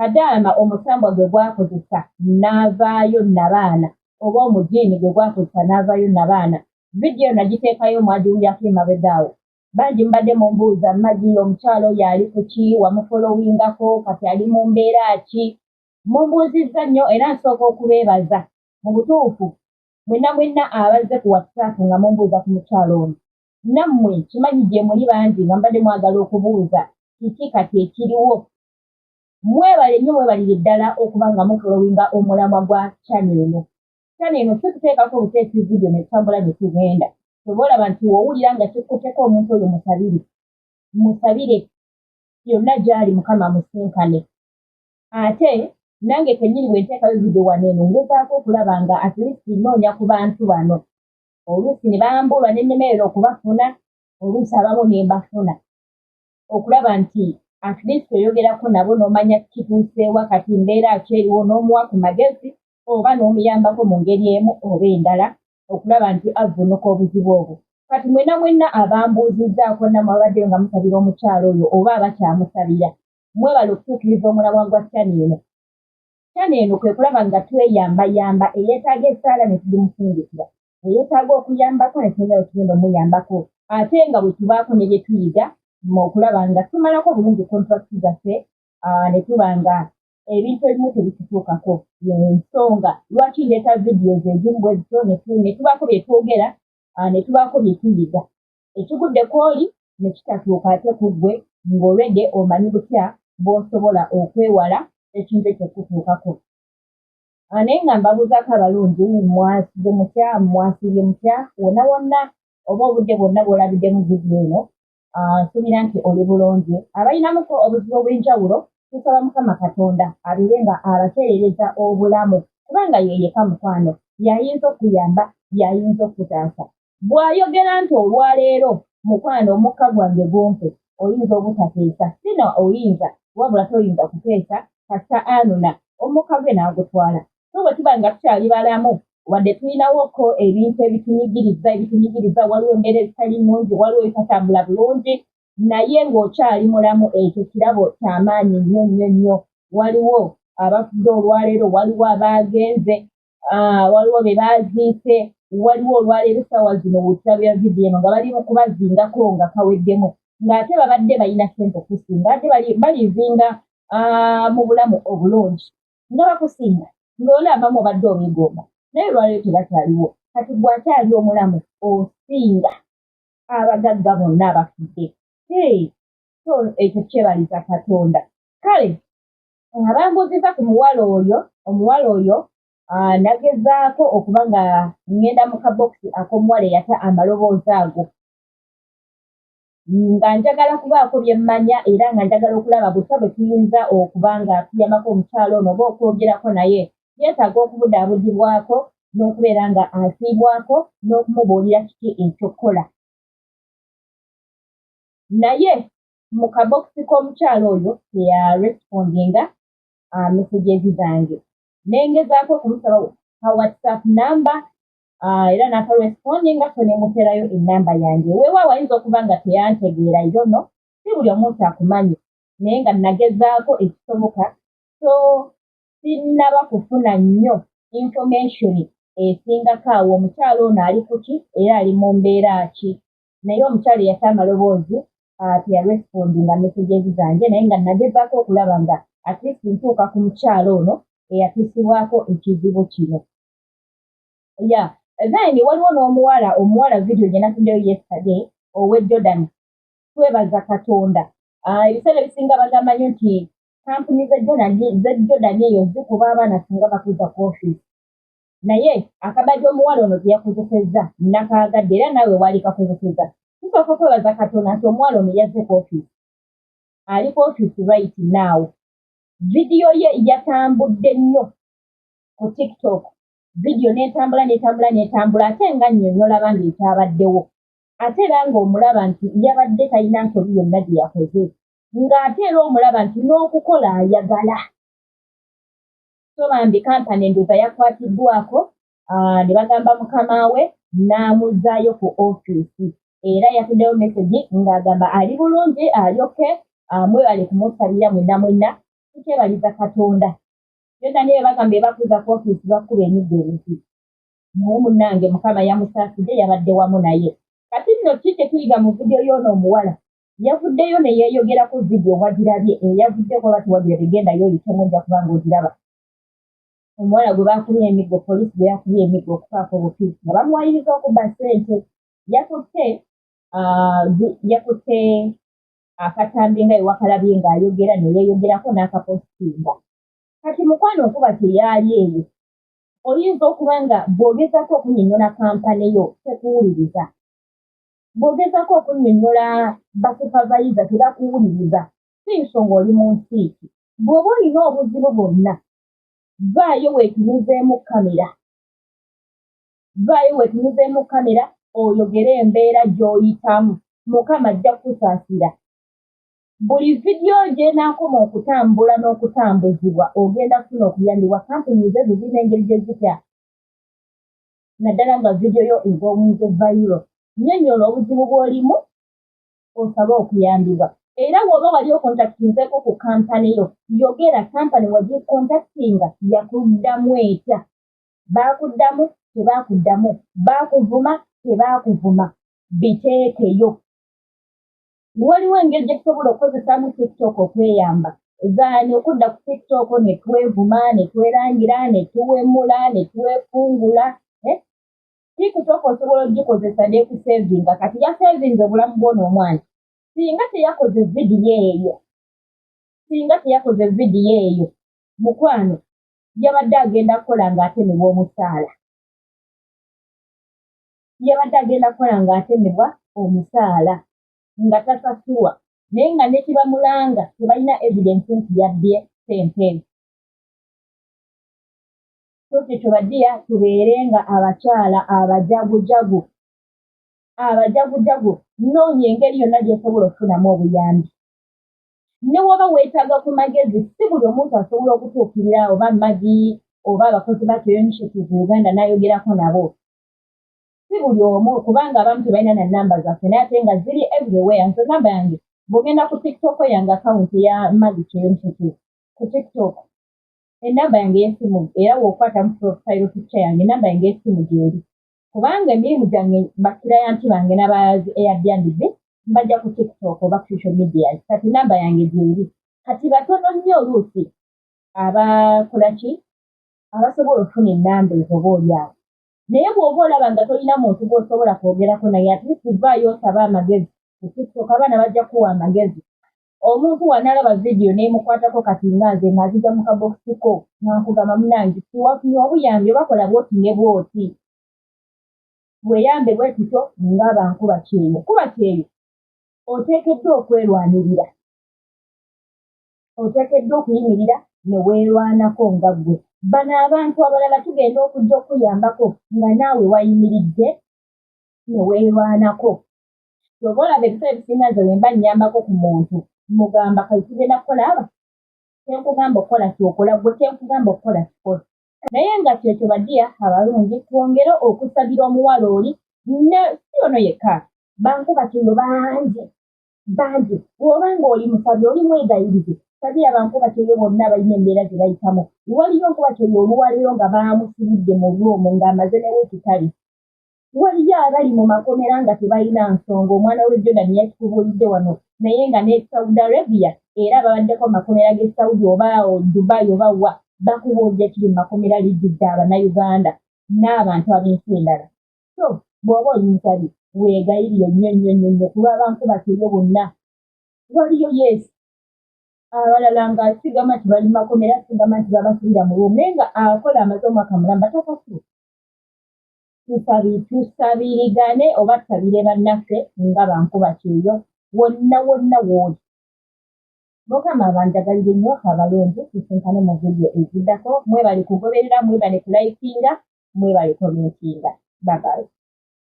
Kadaama omusambwa gwe gwakozesa n'avaayo nabaana oba omujiini gwe gwakozesa n'avaayo nabaana. Vidiyo nagiteekayo mwadulirako emabegaawo. Bangi mbadde mumbuuza Maggie omukyalo oyo ali ku ki, wamufolowingako kati ali mu mbeera ki? Mumbuuzizza nnyo era nsooka okubeebaza. Mu butuufu mwenna abazze ku WhatsApp nga mumbuuza ku mukyalo ono. Nammwe kimanyi gye muli bangi nga mbadde mwagala okubuuza kiki kati ekiriwo. Mwebale nnyo mwebalire ddala okuba nga mufolowinga omulamwa gwa channel eno. Channel eno si kuteekako buteesi vidiyo ne tutambula ne tugenda. Oba olaba nti wowulira nga kikutteko omuntu oyo musabire yonna gy'ali Mukama musinkane. Ate nange kennyini bwe nteekayo vidiyo wano eno ngezaako okulaba nga at least nnoonya ku bantu bano. Oluusi ne bambulwa ne nnemerera okubafuna, oluusi abamu ne mbafuna. Okulaba nti at least oyogerako nabo n'omanya kituuseewa kati mbeera ki eriwo n'omuwa ku magezi oba n'omuyambako mu ngeri emu oba endala okulaba nti avvuunuka obuzibu obwo. Kati mwenna abambuuzizzaako nammwe abaddeyo nga musabira omukyalo oyo oba abakyamusabira. Mwebale okutuukiriza omulamwa gwa channel eno. Channel eno kwe kulaba nga tweyambayamba eyeetaaga essaala ne tugimusindikira. Eyeetaaga okuyambako ne tumenya bwe tugenda omuyambako. Ate nga bwe tubaako ne bye tuyiga okulaba nga tumalako bulungi kontrakiti zaffe ne tuba nga ebintu ebimu tebitutuukako. Ensonga lwaki ndeeta vidiyo ezimu bwe zityo ne tubaako bye twogera ne tubaako bye tuyiga. Ekigudde kw'oli ne kitatuuka ate ku ggwe ng'olwedde omanyi butya bw'osobola okwewala ekintu ekyo kutuukako. Naye nga mbabuuzaako abalungi mwasize mutya, mwasiibye mutya wonna oba obudde bwonna bw'olabiddemu vidiyo eno. Nsuubira nti oli bulungi. Abalinamuko obuzibu obw'enjawulo tusaba Mukama Katonda abeere nga abatereereza obulamu kubanga ye yekka mukwano y'ayinza okuyamba, y'ayinza okutaasa. Bw'ayogera nti olwaleero mukwano omukka gwange gumpe oyinza obutateesa sino oyinza wabula toyinza kuteesa kasa anuna omukka gwe n'agutwala. So bwe tuba nga tukyali balamu wadde tulinawoko ebintu ebitunyigiriza waliwo embeera ezitali nnungi waliwo ebitatambula bulungi naye ng'okyali mulamu ekyo kirabo ky'amaanyi nnyo. Waliwo abafudde olwaleero, waliwo abaagenze, waliwo be baaziise, waliwo olwaleero essaawa zino wetulabira vidiyo eno nga bali mu kubazingako nga kaweddemu ng'ate babadde balina ssente okusinga ate balizinga mu bulamu obulungi nga bakusinga ng'olaba obadde obeegomba naye olwaleero tebakyaliwo. Kati bw'akyali omulamu osinga abagagga bonna abafudde. So ekyo kyebaliza Katonda. Kale abambuuziza ku omuwala oyo nagezaako okuba nga ngenda mu kabokisi ak'omuwala eyata amaloboozi ago nga njagala kubaako bye mmanya era nga njagala okulaba butya bwe tuyinza okuba nga tuyambako omukyalo ono oba okwogerako naye yeetaaga okubudaabudibwako n'okubeera nga asiibwako n'okumubuulira kiki ekyokkola. Naye mu kabokisi k'omukyalo oyo teyaresipondinga messages zange. Nengezaako okumusaba ka WhatsApp namba era n'atarespondinga so ne muteerayo ennamba yange. Weewaawo ayinza okuba nga teyantegeera yono si buli omuntu akumanyi naye nga nagezaako ekisoboka so sinnaba kufuna nnyo information esingako awo omukyalo ono ali ku ki era ali mu mbeera ki. Naye omukyalo eyata amaloboozi teyarespondinga messages zange naye nga nagezaako okulaba nga at least ntuuka ku mukyalo ono eyatuusibwako ekizibu kino. Then waliwo n'omuwala vidiyo gye natuddeyo yesterday ow'e Jordan. Twebaza Katonda. Ebiseera ebisinga bagamba nnyo nti kampuni z'e Jordan eyo zikuba abaana singa bakuza ku ofiisi. Naye akabadde omuwala ono teyakozesezza nakaagadde era naawe waali kakozesezza. Tusooka kwebaza Katonda nti omuwala ono yazze ku ofiisi. Ali ku ofiisi right now. Vidiyo ye yatambudde nnyo ku TikTok. Vidiyo n'etambula ate nga nnyonnyola bange ekyabaddewo. Ate era ng'omulaba nti yabadde talina nsobi yonna gye yakoze. Ng'ate era omulaba nti n'okukola ayagala. So bambi kampani endoza yakwatiddwako ne bagamba mukama we n'amuzzaayo ku ofiisi. Era yatuddeyo message ng'agamba ali bulungi ali okay mwebale kumusabira mwenna tukyebaliza Katonda yonna naye bagamba ebakuza ku ofiisi bakuba emiggo ebizibu naye munnange Mukama yamusaasudde yabadde wamu naye kati nno ki kyetuyiga mu vidiyo y'ono omuwala yavuddeyo ne yeeyogerako vidiyo wagirabye eyavuddeko oba tiwagirabye gendayo oyitemu ojja kubanga ogiraba omuwala gwe baakubye emiggo poliisi gwe yakubye emiggo okufaako obupiisi nga bamuwayiriza okuba ssente yakutte akatambi nga ewakalabye ng'ayogera ne yeeyogerako n'akapositinga kati mukwano okuba teyaali eyo oyinza okuba nga bw'ogezako okunnyonnyola kampani yo tekuwuliriza bw'ogezako okunnyonnyola basupavayiza tebakuwuliriza si nsonga oli mu nsiiki bw'oba olina obuzibu bwonna vaayo weetunuzeemu kamera oyogere embeera gy'oyitamu Mukama ajja kukusaasira buli vidiyo gy'enaakoma okutambula n'okutambuzibwa ogenda kufuna okuyambibwa kampuni ezo zirina engeri gye zitya naddala nga vidiyo yo egowinze vayiro nnyonnyola obuzibu bw'olimu osabe okuyambibwa era bw'oba wali okontakitinzeeko ku kampani yo yogera kampani wagikontakitinga yakuddamu etya baakuddamu tebaakuddamu baakuvuma tebaakuvuma biteekeyo waliwo engeri gye tusobola okukozesaamu TikTok okweyamba zaani okudda ku TikTok ne twevuma ne twerangira ne tuwemula ne twefungula TikTok osobola ogikozesa n'ekusevinga kati yasevinze obulamu bw'ono omwana singa teyakoze vidiyo eyo mukwano yabadde agenda kukola ng'atemebwa omusaala nga tasasulwa naye nga nekibamulanga tebalina evidence nti yabbye ssente so kyekyo tubeere nga abakyala abajagujagu noonya engeri yonna gy'osobola okufunamu obuyambi ne woba weetaaga ku magezi si buli omuntu asobola okutuukirira oba magi oba abakozi ba Toyo Initiative Uganda n'ayogerako nabo si buli omu kubanga abamu tebalina na namba zaffe naye ate nga ziri everywhere nze namba yange bw'ogenda ku TikTok yange akawunti ya Magi Toyo Initiative ku TikTok enamba yange y'essimu era w'okwatamu profile picture yange enamba yange y'essimu gyeri kubanga emirimu gyange bakirayanti bange n'abayazi Airbnb mbajja ku TikTok oba ku social media kati namba yange gyeri kati batono nnyo oluusi abasobola okufuna ennamba ezo obaolyawo naye bw'oba olaba nga tolina muntu gw'osobola kwogerako naye at least vaayo osaba amagezi ku TikTok abaana bajja kuwa amagezi omuntu wanaalaba vidiyo n'emukwatako kati nganze ng'azija mu kabokisiko n'akugamba munnange tiwafunye obuyambi obakola bwoti ne bwoti bweyambe bwe tutyo ng'abankuba kyeyo kuba kyeyo oteekeddwa okwerwanirira oteekeddwa okuyimirira ne weerwanako nga ggwe bano abantu abalala tugenda okujja okuyambako nga naawe wayimiridde ne weerwanako oba olaba ebiseera ebisinga nze bwe mba nnyambako ku muntu mugamba kati tugenda kukola aba tenkugamba okukola kyokola gwe tenkugamba okukola kikola naye nga kyekyo badiya abalungi twongere okusabira omuwala oli ne si ono yekka bankuba kino bangi bw'oba ng'oli musabi oli mwegayirize sabira bankuba kyeyo bonna balina embeera ze bayitamu waliyo nkuba kyeyo oluwaleero nga baamusibidde mu lwomo ng'amaze ne weekitali waliyo abali mu makomera nga tebalina nsonga omwana we Jordan yakitubuulidde wano naye nga ne Saudi Arabia era babaddeko makomera g'e Saudi oba Dubai oba wa bakubuulira kiri mu makomera lijjudde abannayuganda n'abantu ab'ensi endala so bw'oba oli musabi weegayirire nnyo kuba bankuba kyeyo bonna waliyo yeesi abalala ng'asigama nti bali makomera asigama nti babasubira mu lwomu naye nga akola amaze omwaka mulamba takasula tusabirigane oba tusabire bannaffe nga bankuba kyeyo wonna w'oli Mukama abanjagalire nnyo abalungi tusinkane mu vidiyo eziddako mwebale kugoberera mwebale kulayikinga mwebale komentinga bye bye